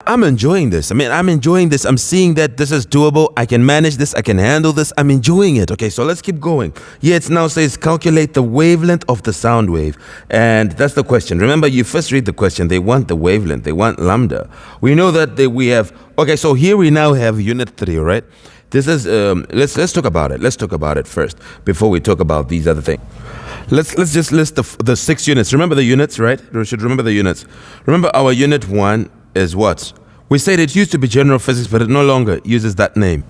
I'm enjoying this. I mean, I'm enjoying this. I'm seeing that this is doable. I can manage this. I can handle this. I'm enjoying it. Okay, so let's keep going. Here it now says calculate the wavelength of the sound wave. And that's the question. Remember, you first read the question. They want the wavelength. They want lambda. We know that we have, okay, so here we now have unit 3, right? This is, let's talk about it. Let's talk about it first before we talk about these other things. Let's just list the 6 units. Remember the units, right? We should remember the units. Remember our unit 1 is what? We said it used to be general physics, but it no longer uses that name.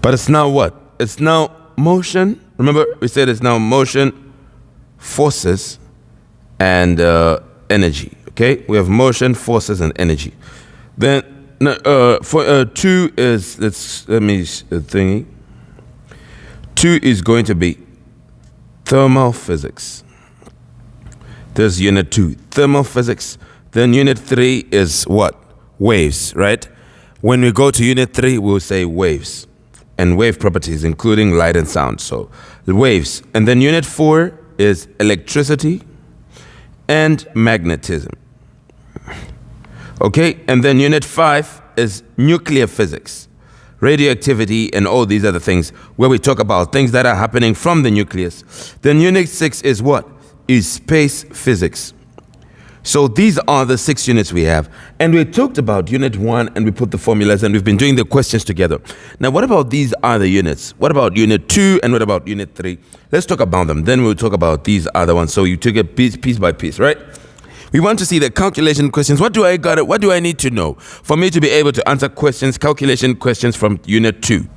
But it's now what? It's now motion. Remember, we said it's now motion, forces, and energy. Okay? We have motion, forces, and energy. Then for 2 is, let me thingy. 2 is going to be thermal physics. There's unit 2, thermal physics. Then unit 3 is what? Waves, right? When we go to unit 3, we'll say waves and wave properties, including light and sound. So the waves. And then unit 4 is electricity and magnetism. Okay, and then unit 5 is nuclear physics, radioactivity, and all these other things, where we talk about things that are happening from the nucleus. Then unit 6 is what? Is space physics. So these are the 6 units we have. And we talked about unit 1 and we put the formulas and we've been doing the questions together. Now, what about these other units? What about unit 2 and what about unit 3? Let's talk about them. Then we'll talk about these other ones. So you took it piece by piece, right? We want to see the calculation questions. What do I need to know for me to be able to answer questions, calculation questions from unit 2?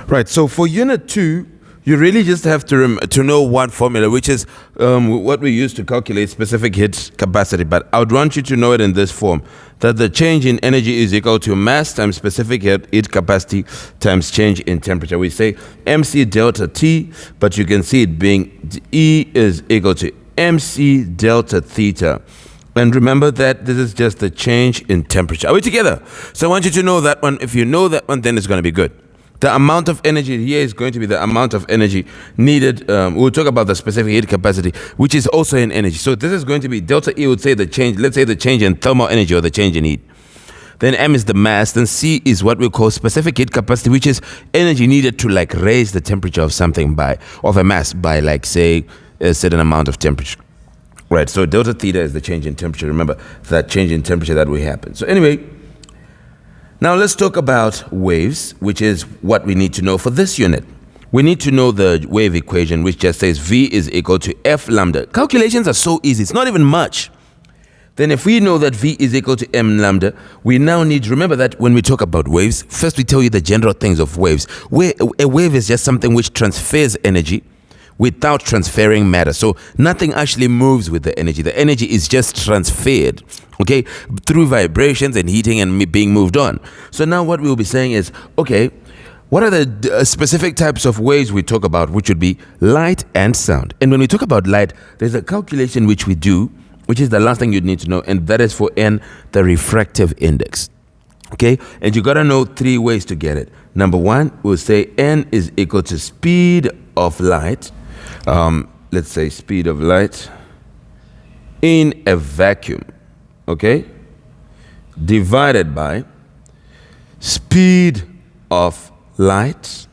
Right, so for unit 2, you really just have to know one formula, which is what we use to calculate specific heat capacity. But I would want you to know it in this form, that the change in energy is equal to mass times specific heat capacity times change in temperature. We say MC delta T, but you can see it being E is equal to MC delta theta. And remember that this is just the change in temperature. Are we together? So I want you to know that one. If you know that one, then it's going to be good. The amount of energy here is going to be the amount of energy needed. We'll talk about the specific heat capacity, which is also in energy. So this is going to be delta E would say the change, let's say the change in thermal energy or the change in heat. Then M is the mass. Then C is what we call specific heat capacity, which is energy needed to like raise the temperature of something of a mass by like say a certain amount of temperature. Right, so delta theta is the change in temperature. Remember that change in temperature that will happen. So anyway, now let's talk about waves, which is what we need to know for this unit. We need to know the wave equation, which just says V is equal to F lambda. Calculations are so easy. It's not even much. Then if we know that V is equal to M lambda, we now need to remember that when we talk about waves, first we tell you the general things of waves. A wave is just something which transfers energy without transferring matter. So nothing actually moves with the energy. The energy is just transferred, okay, through vibrations and heating and being moved on. So now what we'll be saying is, okay, what are the specific types of waves we talk about, which would be light and sound? And when we talk about light, there's a calculation which we do, which is the last thing you'd need to know, and that is for N, the refractive index. Okay, and you gotta know 3 ways to get it. Number 1, we'll say N is equal to speed of light. Let's say speed of light in a vacuum, okay, divided by speed of light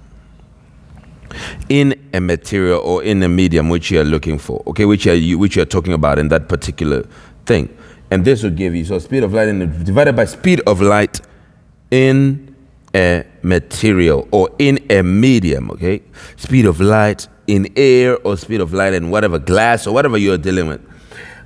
in a material or in a medium which you are looking for, okay, which you are talking about in that particular thing. And this will give you, so speed of light divided by speed of light in a material or in a medium, okay, speed of light in air or speed of light in whatever glass or whatever you're dealing with.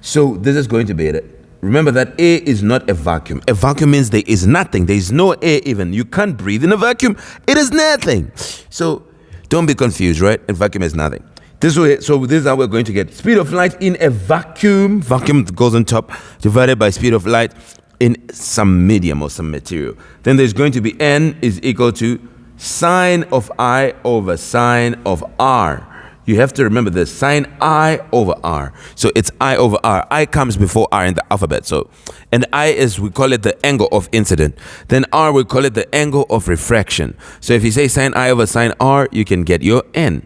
So this is going to be it. Remember that air is not a vacuum. A vacuum means there is nothing. There is no air even. You can't breathe in a vacuum. It is nothing. So don't be confused, right? A vacuum is nothing. So this is how we're going to get speed of light in a vacuum. Vacuum goes on top, divided by speed of light in some medium or some material. Then there's going to be N is equal to sine of I over sine of R. You have to remember the sine I over R. So it's I over R. I comes before R in the alphabet. So, and I is, we call it the angle of incident. Then R, we call it the angle of refraction. So if you say sine I over sine R, you can get your N.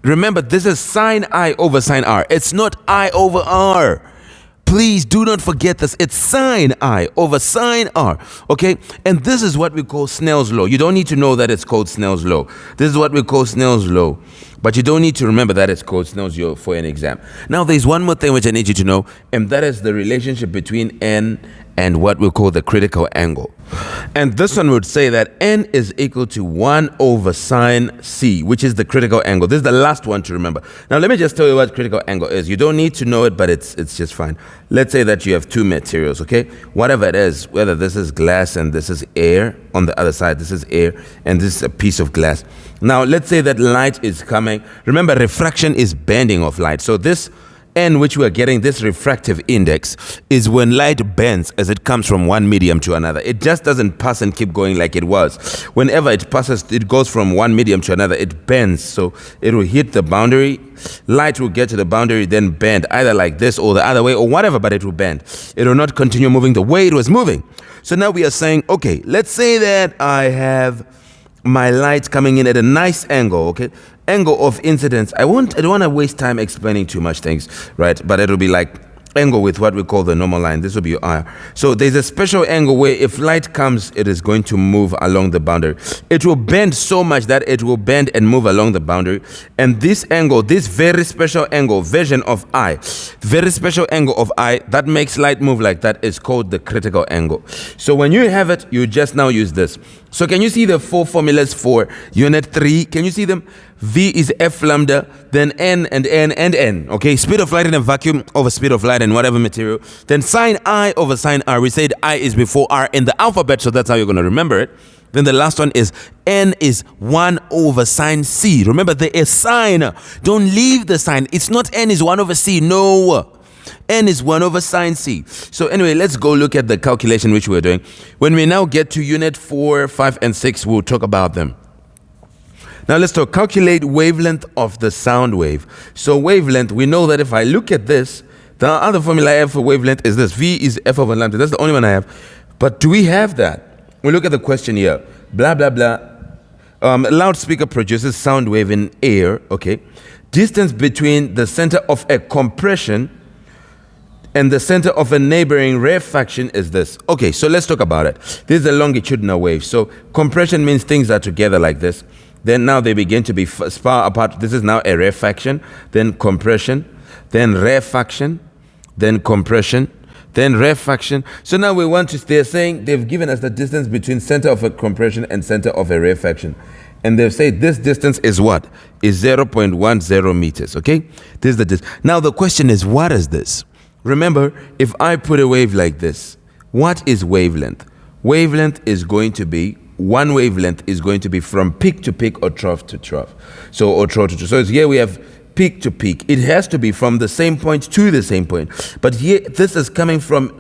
Remember, this is sine I over sine R. It's not I over R. Please do not forget this. It's sine I over sine R. Okay? And this is what we call Snell's law. You don't need to know that it's called Snell's law. This is what we call Snell's law. But you don't need to remember that it's called Snell's law for an exam. Now, there's one more thing which I need you to know, and that is the relationship between n and what we call the critical angle. And this one would say that n is equal to 1 over sine c, which is the critical angle. This is the last one to remember. Now, let me just tell you what critical angle is. You don't need to know it, but it's just fine. Let's say that you have two materials, okay? Whatever it is, whether this is glass and this is air, on the other side, this is air, and this is a piece of glass. Now, let's say that light is coming. Remember, refraction is bending of light. So this n, which we are getting, this refractive index, is when light bends as it comes from one medium to another. It just doesn't pass and keep going like it was. Whenever it passes, it goes from one medium to another. It bends, so it will hit the boundary. Light will get to the boundary, then bend, either like this or the other way or whatever, but it will bend. It will not continue moving the way it was moving. So now we are saying, okay, let's say that I have my light coming in at a nice angle, okay? Angle of incidence. I don't want to waste time explaining too much things, right? But it'll be like angle with what we call the normal line. This will be R. So there's a special angle where if light comes, it is going to move along the boundary. It will bend so much that it will bend and move along the boundary. And this angle, this very special angle, version of I, very special angle of I that makes light move like that is called the critical angle. So when you have it, you just now use this. So can you see the four formulas for unit 3? Can you see them? V is F lambda, then N and N and N. Okay, speed of light in a vacuum over speed of light in whatever material. Then sine I over sine R. We said I is before R in the alphabet, so that's how you're going to remember it. Then the last one is N is 1 over sine C. Remember, there is sine. Don't leave the sign. It's not N is 1 over C. No. N is 1 over sine C. So anyway, let's go look at the calculation which we're doing. When we now get to unit 4, 5, and 6, we'll talk about them. Now let's talk calculate wavelength of the sound wave. So wavelength, we know that if I look at this, the other formula I have for wavelength is this. V is F over lambda. That's the only one I have. But do we have that? We look at the question here. Blah, blah, blah. Loudspeaker produces sound wave in air. Okay. Distance between the center of a compression and the center of a neighboring rarefaction is this. Okay, so let's talk about it. This is a longitudinal wave. So compression means things are together like this. Then now they begin to be far apart. This is now a rarefaction, then compression, then rarefaction, then compression, then rarefaction. So now we want to, they're saying they've given us the distance between center of a compression and center of a rarefaction. And they've said this distance is what? Is 0.10 meters, okay? This is the distance. Now the question is, what is this? Remember, if I put a wave like this, what is wavelength? Wavelength is going to be, one wavelength is going to be from peak to peak or trough to trough. So, or trough to trough. So it's here we have peak to peak. It has to be from the same point to the same point. But here, this is coming from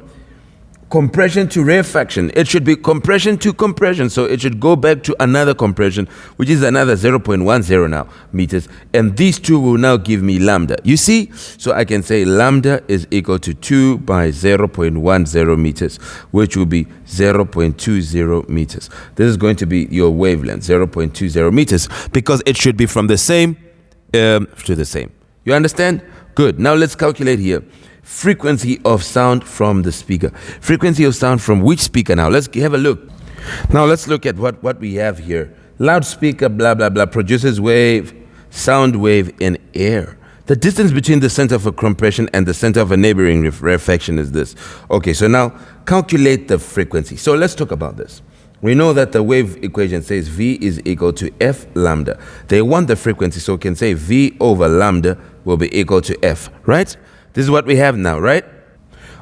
compression to rarefaction. It should be compression to compression. So it should go back to another compression, which is another 0.10 now meters. And these two will now give me lambda. You see? So I can say lambda is equal to 2 by 0.10 meters, which will be 0.20 meters. This is going to be your wavelength, 0.20 meters, because it should be from the same to the same. You understand? Good. Now let's calculate here. Frequency of sound from the speaker. Frequency of sound from which speaker now? Let's have a look. Now let's look at what we have here. Loudspeaker, blah, blah, blah, produces wave, sound wave in air. The distance between the center of a compression and the center of a neighboring rarefaction is this. Okay, so now calculate the frequency. So let's talk about this. We know that the wave equation says V is equal to F lambda. They want the frequency, so we can say V over lambda will be equal to F, right? This is what we have now, right?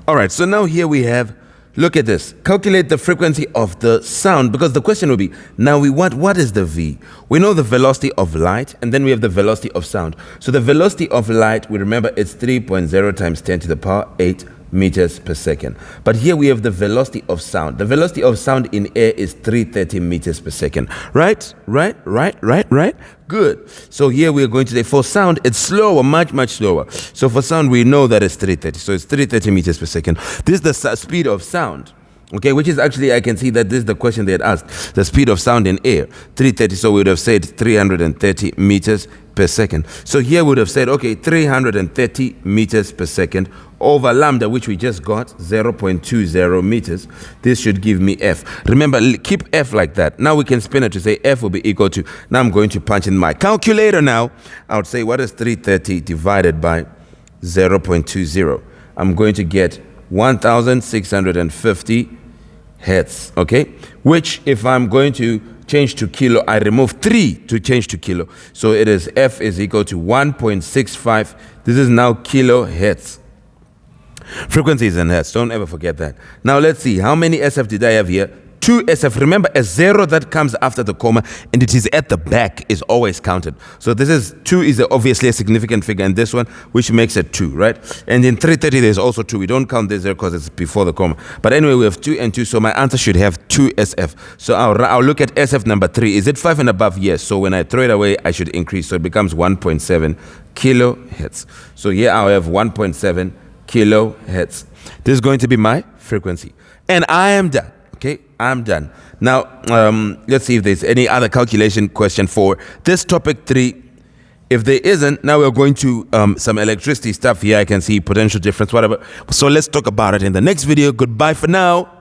All right, so now here we have, look at this. Calculate the frequency of the sound, because the question will be, now we want, what is the V? We know the velocity of light, and then we have the velocity of sound. So the velocity of light, we remember it's 3.0 times 10 to the power 8 meters per second. But here we have the velocity of sound. The velocity of sound in air is 330 meters per second. Right? Good. So here we are going to say for sound, it's slower, much slower. So for sound, we know that it's 330. So it's 330 meters per second. This is the speed of sound. Okay, which is actually, I can see that this is the question they had asked. The speed of sound in air, 330, so we would have said 330 meters per second. So here we would have said, okay, 330 meters per second over lambda, which we just got, 0.20 meters. This should give me F. Remember, keep F like that. Now we can spin it to say F will be equal to, now I'm going to punch in my calculator now. I would say, what is 330 divided by 0.20? I'm going to get 1,650 hertz, okay? Which, if I'm going to change to kilo, I remove 3 to change to kilo. So it is F is equal to 1.65. This is now kilohertz. Frequency is in hertz. Don't ever forget that. Now let's see. How many SF did I have here? 2 SF. Remember, a 0 that comes after the comma and it is at the back is always counted. So this is 2 is obviously a significant figure, and this one, which makes it 2, right? And in 330, there's also 2. We don't count this there because it's before the comma. But anyway, we have 2 and 2, so my answer should have 2 SF. So I'll look at SF number 3. Is it 5 and above? Yes. So when I throw it away, I should increase. So it becomes 1.7 kilohertz. So here I'll have 1.7 kilohertz. This is going to be my frequency. And I am done. Okay, I'm done. Now, let's see if there's any other calculation question for this topic 3. If there isn't, now we're going to some electricity stuff here. I can see potential difference, whatever. So let's talk about it in the next video. Goodbye for now.